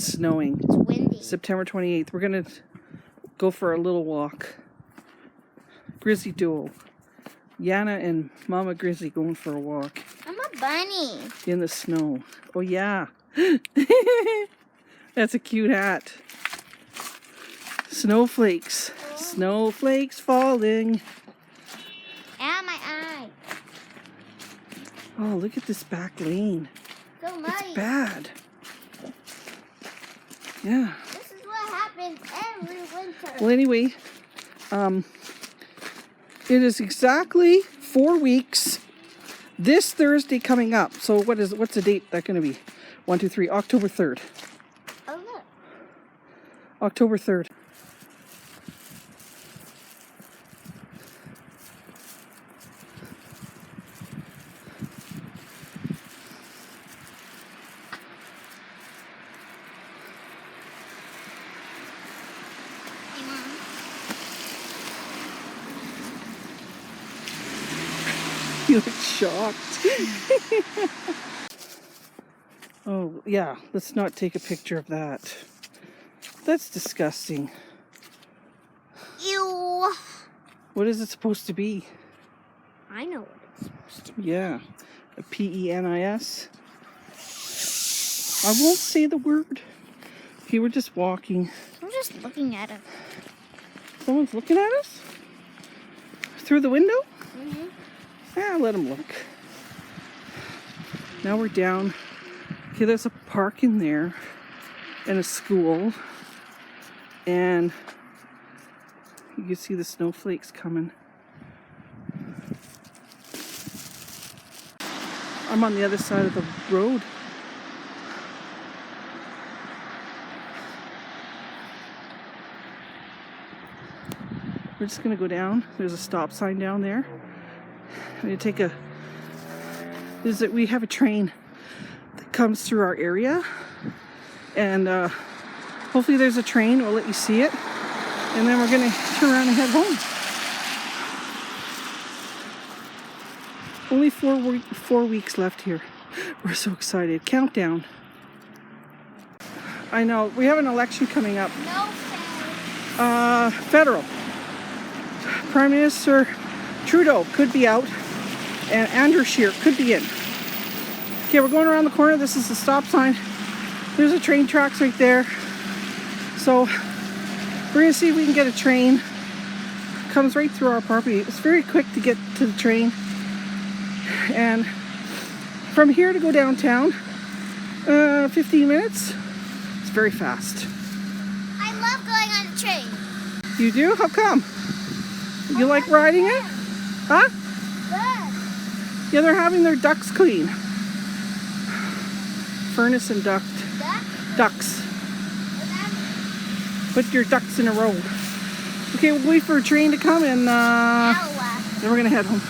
It's snowing. It's windy. September 28th. We're going to go for a little walk. GrizzleyDuo. Yanna and Mama Grizzly going for a walk. I'm a bunny. In the snow. Oh, yeah. That's a cute hat. Snowflakes. Oh. Snowflakes falling. Ah, my eye. Oh, look at this back lane. So muddy. It's bad. Yeah. This is what happens every winter. Well, anyway, it is exactly 4 weeks this Thursday coming up. So what's the date that going to be? 1, 2, 3, October 3rd. Oh, look. October 3rd. Hey, Mom. You look shocked. Oh, yeah. Let's not take a picture of that. That's disgusting. Ew. What is it supposed to be? I know what it's supposed to be. Yeah. A penis. I won't say the word. Okay, we're just walking. I'm just looking at it. Someone's looking at us? Through the window? Mm-hmm. Yeah, let them look. Now we're down. Okay, there's a park in there and a school. And you can see the snowflakes coming. I'm on the other side of the road. We're just gonna go down. There's a stop sign down there. I'm gonna take we have a train that comes through our area, and hopefully there's a train. We'll let you see it, and then we're gonna turn around and head home. Only 4 weeks left here. We're so excited. Countdown. I know. We have an election coming up. No fair. Federal. Prime Minister Trudeau could be out, and Andrew Scheer could be in. Okay, we're going around the corner. This is the stop sign. There's a train tracks right there. So we're gonna see if we can get a train. It comes right through our property. It's very quick to get to the train. And from here to go downtown, 15 minutes. It's very fast. I love going on the train. You do? How come? You like riding it? Huh? Good. Yeah, they're having their ducts clean. Furnace and duct. Duck? Ducks. What's that? Put your ducks in a row. Okay, we'll wait for a train to come, and Ow. then we're gonna head home.